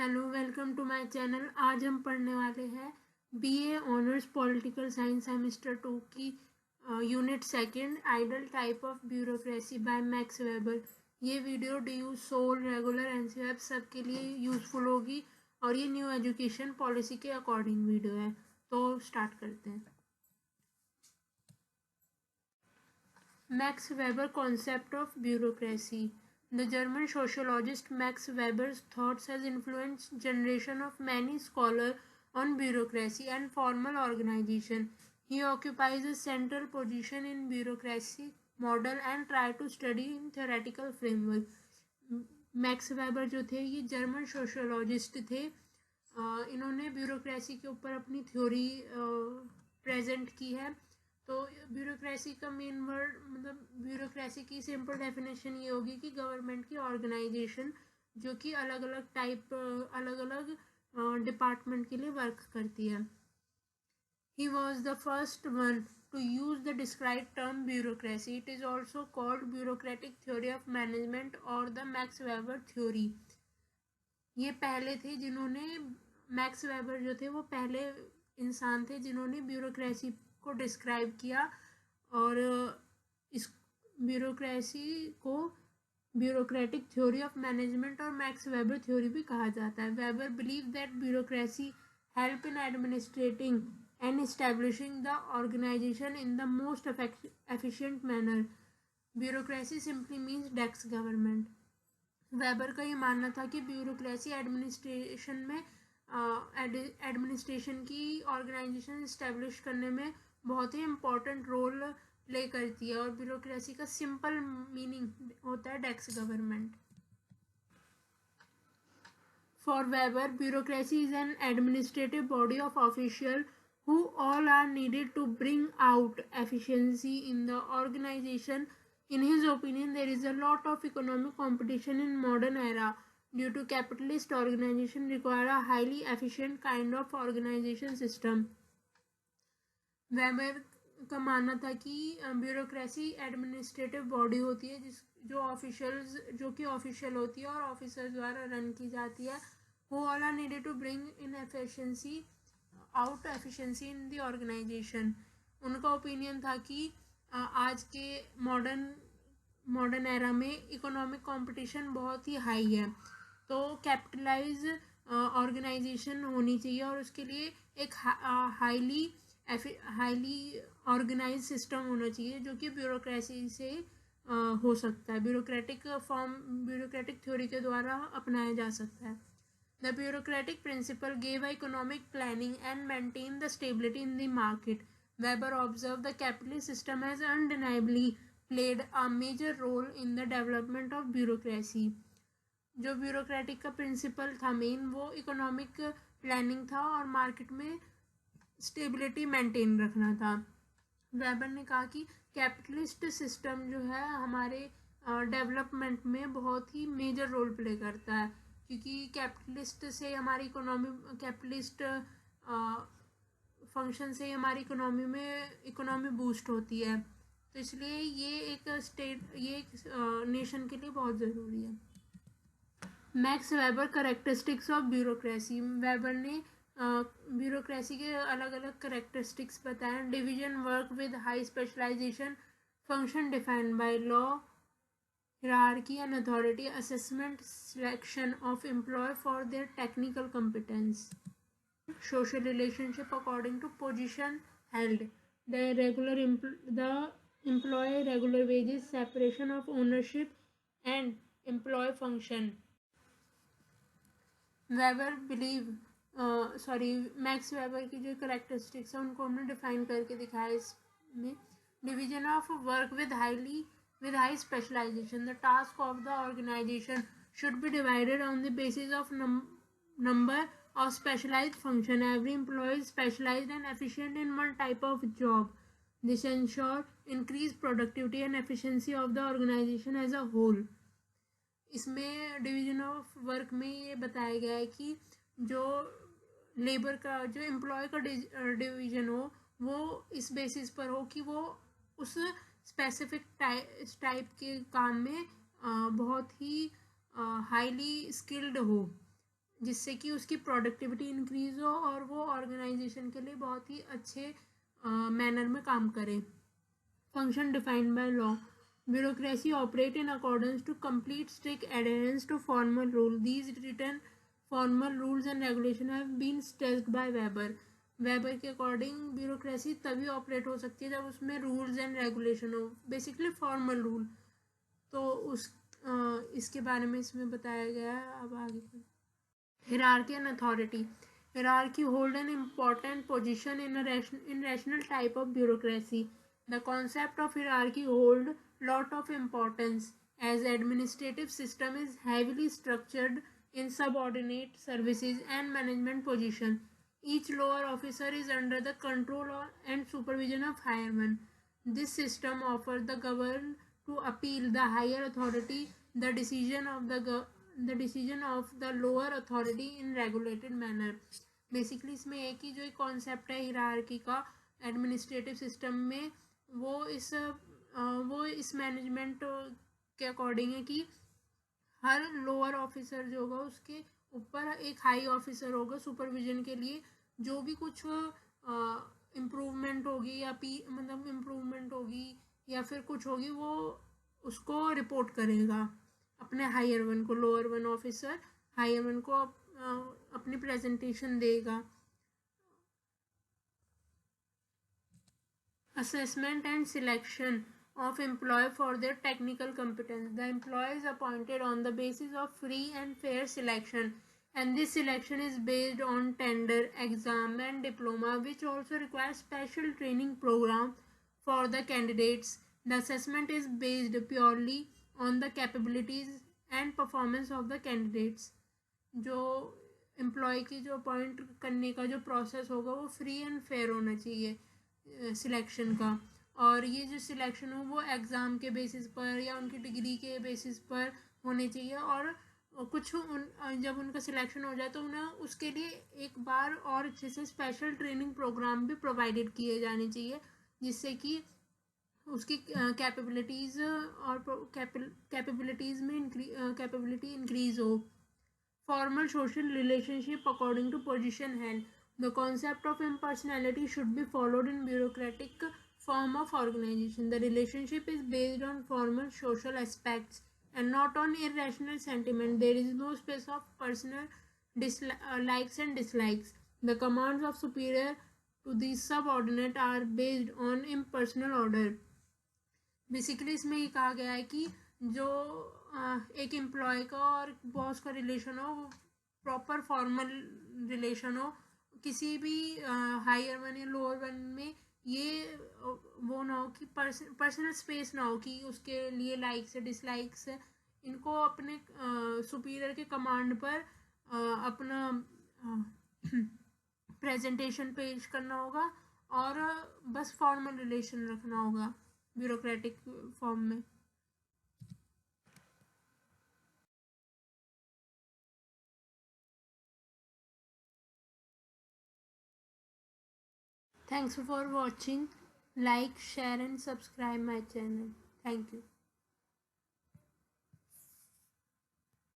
Hello, welcome to my channel. आज हम पढ़ने वाले हैं BA honours political science semester 2 की unit second ideal type of bureaucracy by Max Weber. ये video D SOL regular NCERT सब के लिए यूज़फुल होगी और ये न्यू एजुकेशन पॉलिसी के अकॉर्डिंग वीडियो है। तो स्टार्ट करते हैं। Max Weber concept of bureaucracy. The German sociologist Max Weber's thoughts has influenced generation of many scholars on bureaucracy and formal organization. He occupies a central position in bureaucracy model and try to study in theoretical framework. Max weber जो थे ये German sociologist थे। इन्होंने bureaucracy के ऊपर अपनी theory present की है। तो ब्यूरोक्रेसी का मेन वर्ड मतलब ब्यूरोक्रेसी की सिंपल डेफिनेशन ये होगी कि गवर्नमेंट की ऑर्गेनाइजेशन जो कि अलग अलग डिपार्टमेंट के लिए वर्क करती है। He was the first one to use the described term bureaucracy. It is also called bureaucratic theory of management or the Max Weber theory. ये पहले थे जिन्होंने मैक्स वेबर जो थे वो पहले इंसान थे जिन्होंने ब्यूरोक्रेसी को डिस्क्राइब किया और इस ब्यूरोक्रेसी को ब्यूरोक्रेटिक थ्योरी ऑफ मैनेजमेंट और मैक्स वेबर थ्योरी भी कहा जाता है। Weber believe that bureaucracy help in administrating and establishing the organization in the most efficient manner. Bureaucracy simply means desk government. Weber का ये मानना था कि ब्यूरोक्रेसी एडमिनिस्ट्रेशन की ऑर्गेनाइजेशन इस्टेब्लिश करने में बहुत ही इम्पोर्टेंट रोल प्ले करती है और ब्यूरोक्रेसी का सिंपल मीनिंग होता है desk government. For Weber, bureaucracy is an administrative body of officials who all are needed to bring out efficiency in the organization. In his opinion, there is a lot of economic competition in modern era due to capitalist organization require a highly efficient kind of organization system. Weber का मानना था कि bureaucracy administrative body होती है जो कि official होती है और ऑफिसर्स द्वारा रन की जाती है। who all are needed to bring in efficiency in the organisation. उनका ओपिनियन था कि आज के मॉडर्न एरा में इकोनॉमिक कंपटीशन बहुत ही हाई है, तो कैपिटलाइज ऑर्गेनाइजेशन होनी चाहिए और उसके लिए एक हाईली ऑर्गेनाइज सिस्टम होना चाहिए जो कि ब्यूरोक्रेसी से हो सकता है, ब्यूरोक्रेटिक थ्योरी के द्वारा अपनाया जा सकता है। The bureaucratic principle gave economic planning and maintained the stability in the market. Weber observed the capitalist system has undeniably played a major role in the development of bureaucracy. जो bureaucratic का principal था main वो economic planning था और market में stability maintain रखना था। Weber ने कहा कि कैपिटलिस्ट सिस्टम जो है हमारे डेवलपमेंट में बहुत ही मेजर रोल प्ले करता है, क्योंकि कैपिटलिस्ट फंक्शन से हमारी इकोनॉमी बूस्ट होती है, तो इसलिए ये एक नेशन के लिए बहुत ज़रूरी है। Max Weber characteristics of bureaucracy. Weber ने ब्यूरोक्रेसी के अलग अलग करेक्टरिस्टिक्स बताए। Division work with high specialisation, function defined by law, hierarchy and authority, assessment, selection of employee for their technical competence, social relationship according to position held, the employee regular wages, separation of ownership and employee function. Max weber की जो characteristics है उनको हमने define करके दिखाया इसमें। Division of work with high specialization. The task of the organization should be divided on the basis of number of specialized function. Every employee is specialized and efficient in one type of job. This ensure increased productivity and efficiency of the organization as a whole. इसमें division of work में ये बताया गया है कि जो labour का जो एम्प्लॉय का डिवीजन हो वो इस बेसिस पर हो कि वो उस स्पेसिफिक टाइप के काम में बहुत ही हाईली स्किल्ड हो। जिससे कि उसकी प्रोडक्टिविटी इंक्रीज हो और वो ऑर्गेनाइजेशन के लिए बहुत ही अच्छे मैनर में काम करे. Function defined by law. Bureaucracy operate in accordance to complete strict adherence to formal rule. These written formal rules and regulation have been stressed by Weber. Weber के अकॉर्डिंग ब्यूरोक्रेसी तभी operate हो सकती है जब उसमें रूल्स एंड रेगुलेशन हो, basically formal rule. तो उस इसके बारे में इसमें बताया गया है. अब आगे hierarchy and authority. Hierarchy hold an important position in rational type of bureaucracy. The concept of hierarchy hold lot of importance as administrative system is heavily structured in subordinate services and management position. Each lower officer is under the control and supervision of higher one. This system offers the governor to appeal the higher authority the decision of the lower authority in regulated manner. Basically इसमें एक ही जो एक concept है hierarchy का administrative system में, वो इस management के अकॉर्डिंग है कि हर लोअर ऑफिसर जो होगा उसके ऊपर एक हाई ऑफिसर होगा सुपरविजन के लिए. जो भी कुछ इम्प्रूवमेंट होगी या मतलब इम्प्रूवमेंट होगी या फिर कुछ होगी वो उसको रिपोर्ट करेगा अपने हायर वन को. Lower one officer higher one को अपनी प्रेजेंटेशन देगा. Assessment and selection of employee for their technical competence. The employee is appointed on the basis of free and fair selection, and this selection is based on tender, exam and diploma, which also requires special training program for the candidates. The assessment is based purely on the capabilities and performance of the candidates. जो employ की जो appoint करने का जो process होगा वो free and fair होना चाहिए सिलेक्शन का. और ये जो सिलेक्शन हो वो एग्ज़ाम के बेसिस पर या उनकी डिग्री के बेसिस पर होने चाहिए. और कुछ जब उनका सिलेक्शन हो जाए तो उन्हें उसके लिए एक बार और अच्छे से स्पेशल ट्रेनिंग प्रोग्राम भी प्रोवाइडेड किए जाने चाहिए जिससे कि उसकी कैपेबिलिटीज़ और कैपेबिलिटी इंक्रीज हो. Formal social relationship according to position held. The concept of impersonality should be followed in bureaucratic form of organization. The relationship is based on formal social aspects and not on irrational sentiment. There is no space of personal likes and dislikes. The commands of superior to the subordinate are based on impersonal order. Basically इसमें ये कहा गया है कि जो एक employ का और बॉस का रिलेशन हो वो प्रॉपर फॉर्मल रिलेशन हो. किसी भी हायर वन या लोअर वन में ये वो ना हो कि पर्सनल स्पेस ना हो कि उसके लिए लाइक्स है डिसलाइक्स है. इनको अपने सुपीरियर के कमांड पर अपना प्रेजेंटेशन पेश करना होगा और बस फॉर्मल रिलेशन रखना होगा ब्यूरोक्रेटिक फॉर्म में. Thanks for watching. Like, share and subscribe my channel. Thank you.